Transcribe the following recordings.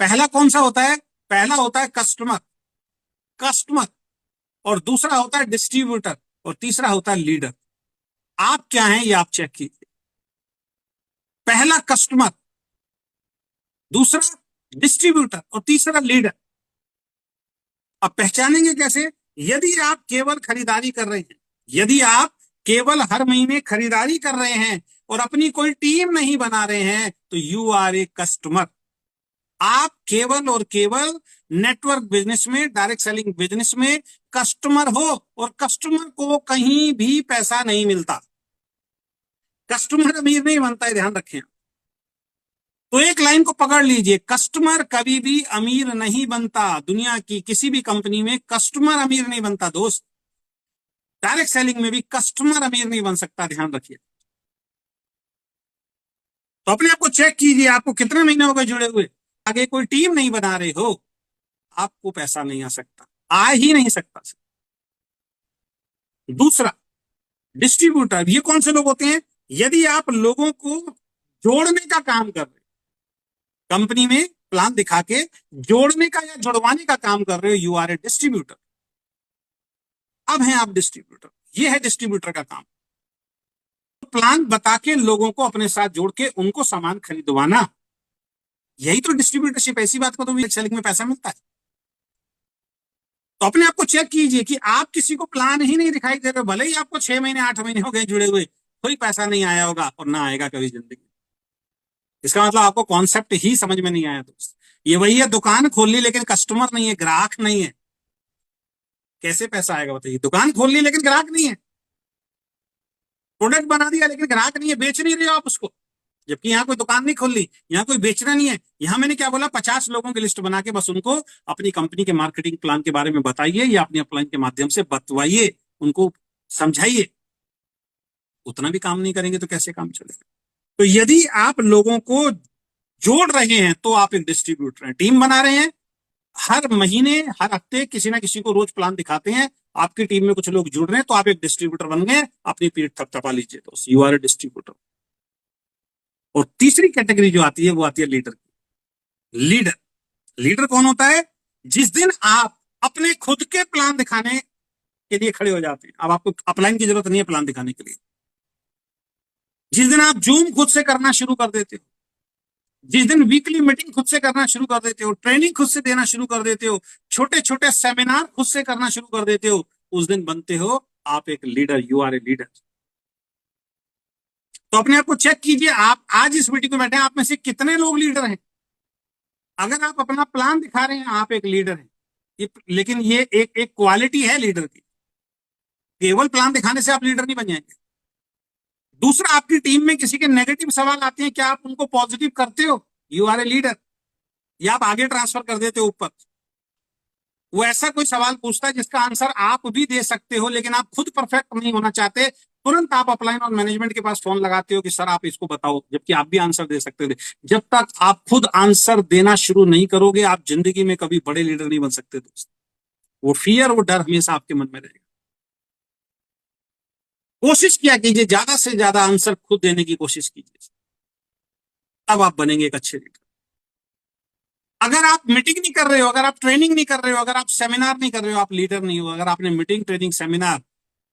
पहला कौन सा होता है? पहला होता है कस्टमर, कस्टमर, और दूसरा होता है डिस्ट्रीब्यूटर, और तीसरा होता है लीडर। आप क्या हैं ये आप चेक कीजिए। पहला कस्टमर, दूसरा डिस्ट्रीब्यूटर और तीसरा लीडर। अब पहचानेंगे कैसे? यदि आप केवल खरीदारी कर रहे हैं, यदि आप केवल हर महीने खरीदारी कर रहे हैं और अपनी कोई टीम नहीं बना रहे हैं, तो यू आर ए कस्टमर। आप केवल और केवल नेटवर्क बिजनेस में, डायरेक्ट सेलिंग बिजनेस में कस्टमर हो, और कस्टमर को कहीं भी पैसा नहीं मिलता। कस्टमर अमीर नहीं बनता है, ध्यान रखें। तो एक लाइन को पकड़ लीजिए, कस्टमर कभी भी अमीर नहीं बनता। दुनिया की किसी भी कंपनी में कस्टमर अमीर नहीं बनता दोस्त। डायरेक्ट सेलिंग में भी कस्टमर अमीर नहीं बन सकता, ध्यान रखिए। तो अपने आप को चेक कीजिए, आपको कितने महीने हो गए जुड़े हुए, आगे कोई टीम नहीं बना रहे हो, आपको पैसा नहीं आ सकता, आ ही नहीं सकता। दूसरा डिस्ट्रीब्यूटर, ये कौन से लोग होते हैं? यदि आप लोगों को जोड़ने का काम कर रहे हो, कंपनी में प्लान दिखा के जोड़ने का या जुड़वाने का काम कर रहे हो, यू आर ए डिस्ट्रीब्यूटर। अब हैं आप डिस्ट्रीब्यूटर, ये है डिस्ट्रीब्यूटर का काम। प्लान बता के लोगों को अपने साथ जोड़ के उनको सामान खरीदवाना, यही तो डिस्ट्रीब्यूटरशिप। ऐसी बात को तो सेलिंग में पैसा मिलता है। तो अपने आप को चेक कीजिए कि आप किसी को प्लान ही नहीं दिखाई दे रहे, भले ही आपको 6 महीने 8 महीने हो गए जुड़े हुए, कोई पैसा नहीं आया होगा और ना आएगा कभी जिंदगी। इसका मतलब आपको कॉन्सेप्ट ही समझ में नहीं आया दोस्त। ये वही है, दुकान खोल ली लेकिन कस्टमर नहीं है, ग्राहक नहीं है, कैसे पैसा आएगा बताइए? दुकान खोल ली लेकिन ग्राहक नहीं है, प्रोडक्ट बना दिया लेकिन ग्राहक नहीं है, बेच नहीं रहे हो आप उसको, जबकि यहाँ कोई दुकान नहीं खोल ली, यहाँ कोई बेचना नहीं है। यहाँ मैंने क्या बोला, 50 लोगों की लिस्ट बना के बस उनको अपनी कंपनी के मार्केटिंग प्लान के बारे में बताइए या अपनी अपलाइन के माध्यम से बतवाइए, उनको समझाइए। उतना भी काम नहीं करेंगे तो कैसे काम चलेगा? तो यदि आप लोगों को जोड़ रहे हैं तो आप एक डिस्ट्रीब्यूटर हैं। टीम बना रहे हैं, हर महीने हर हफ्ते किसी ना किसी को रोज प्लान दिखाते हैं, आपकी टीम में कुछ लोग जुड़ रहे हैं, तो आप एक डिस्ट्रीब्यूटर बन गए। अपनी पीठ थपथपा लीजिए दोस्त, यू आर ए डिस्ट्रीब्यूटर। और तीसरी कैटेगरी जो आती है वो आती है लीडर की। लीडर, लीडर कौन होता है? जिस दिन आप अपने खुद के प्लान दिखाने के लिए खड़े हो जाते हैं, अब आपको अपलाइन की जरूरत नहीं है प्लान दिखाने के लिए। जिस दिन आप जूम खुद से करना शुरू कर देते हो, जिस दिन वीकली मीटिंग खुद से करना शुरू कर देते हो, ट्रेनिंग खुद से देना शुरू कर देते हो, छोटे छोटे सेमिनार खुद से करना शुरू कर देते हो, उस दिन बनते हो आप एक leader, you are a leader. तो अपने आप को चेक कीजिए, आप आज इस मीटिंग में बैठे हैं, आप में से कितने लोग लीडर हैं? अगर आप अपना प्लान दिखा रहे हैं, आप एक लीडर हैं। लेकिन ये एक क्वालिटी है लीडर की, केवल प्लान दिखाने से आप लीडर नहीं बन जाएंगे। दूसरा, आपकी टीम में किसी के नेगेटिव सवाल आते हैं, क्या आप उनको पॉजिटिव करते हो? You are a leader. या आप आगे ट्रांसफर कर देते हो ऊपर? वो ऐसा कोई सवाल पूछता है जिसका आंसर आप भी दे सकते हो, लेकिन आप खुद परफेक्ट नहीं होना चाहते, तुरंत आप अपलाइन और मैनेजमेंट के पास फोन लगाते हो कि सर आप इसको बताओ, जबकि आप भी आंसर दे सकते थे। जब तक आप खुद आंसर देना शुरू नहीं करोगे, आप जिंदगी में कभी बड़े लीडर नहीं बन सकते दोस्त। वो फियर, वो डर हमेशा आपके मन में रहेगा। कोशिश किया कीजिए, ज्यादा से ज्यादा आंसर खुद देने की कोशिश कीजिए, तब आप बनेंगे एक अच्छे लीडर। अगर आप मीटिंग नहीं कर रहे हो, अगर आप ट्रेनिंग नहीं कर रहे हो, अगर आप सेमिनार नहीं कर रहे हो, आप लीडर नहीं हो। अगर आपने meeting, training, seminar,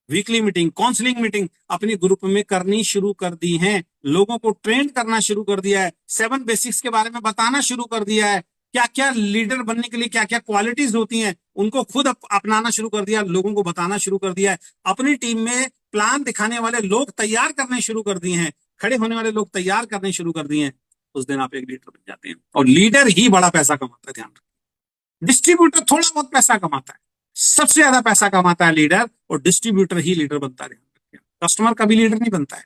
weekly meeting, counselling meeting अपनी ग्रुप में करनी शुरू कर दी है, लोगों को ट्रेन करना शुरू कर दिया है, 7 बेसिक्स के बारे में बताना शुरू कर दिया है, क्या क्या लीडर बनने के लिए क्या क्या क्वालिटीज होती हैं उनको खुद अपनाना शुरू कर दिया, लोगों को बताना शुरू कर दिया है, अपनी टीम में प्लान दिखाने वाले लोग तैयार करने शुरू कर दिए हैं, खड़े होने वाले लोग तैयार करने शुरू कर दिए हैं, उस दिन आप एक लीडर बन जाते हैं। और लीडर ही बड़ा पैसा कमाता है, ध्यान रखिए। डिस्ट्रीब्यूटर थोड़ा बहुत पैसा कमाता है, सबसे ज्यादा पैसा कमाता है लीडर, और डिस्ट्रीब्यूटर ही लीडर बनता है। कस्टमर कभी लीडर नहीं बनता है,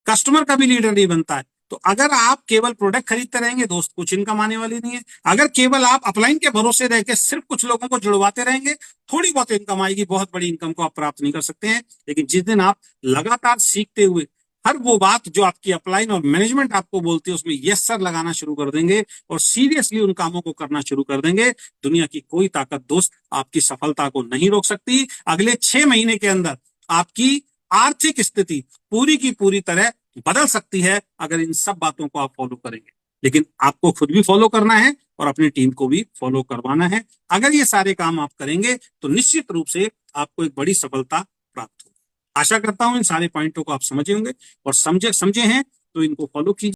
कस्टमर कभी लीडर नहीं बनता है। तो अगर आप केवल प्रोडक्ट खरीदते रहेंगे दोस्त, कुछ इनकम आने वाली नहीं है। अगर केवल आप अपलाइन के भरोसे रह के सिर्फ कुछ लोगों को जुड़वाते रहेंगे, थोड़ी बहुत इनकम आएगी, बहुत बड़ी इनकम को आप प्राप्त नहीं कर सकते हैं। लेकिन जिस दिन आप लगातार सीखते हुए हर वो बात जो आपकी अपलाइन और मैनेजमेंट आपको बोलती है उसमें यस सर लगाना शुरू कर देंगे और सीरियसली उन कामों को करना शुरू कर देंगे, दुनिया की कोई ताकत दोस्त आपकी सफलता को नहीं रोक सकती। अगले 6 महीने के अंदर आपकी आर्थिक स्थिति पूरी की पूरी तरह बदल सकती है, अगर इन सब बातों को आप फॉलो करेंगे। लेकिन आपको खुद भी फॉलो करना है और अपनी टीम को भी फॉलो करवाना है। अगर ये सारे काम आप करेंगे तो निश्चित रूप से आपको एक बड़ी सफलता प्राप्त होगी। आशा करता हूं इन सारे पॉइंटों को आप समझे होंगे और समझे हैं तो इनको फॉलो कीजिए।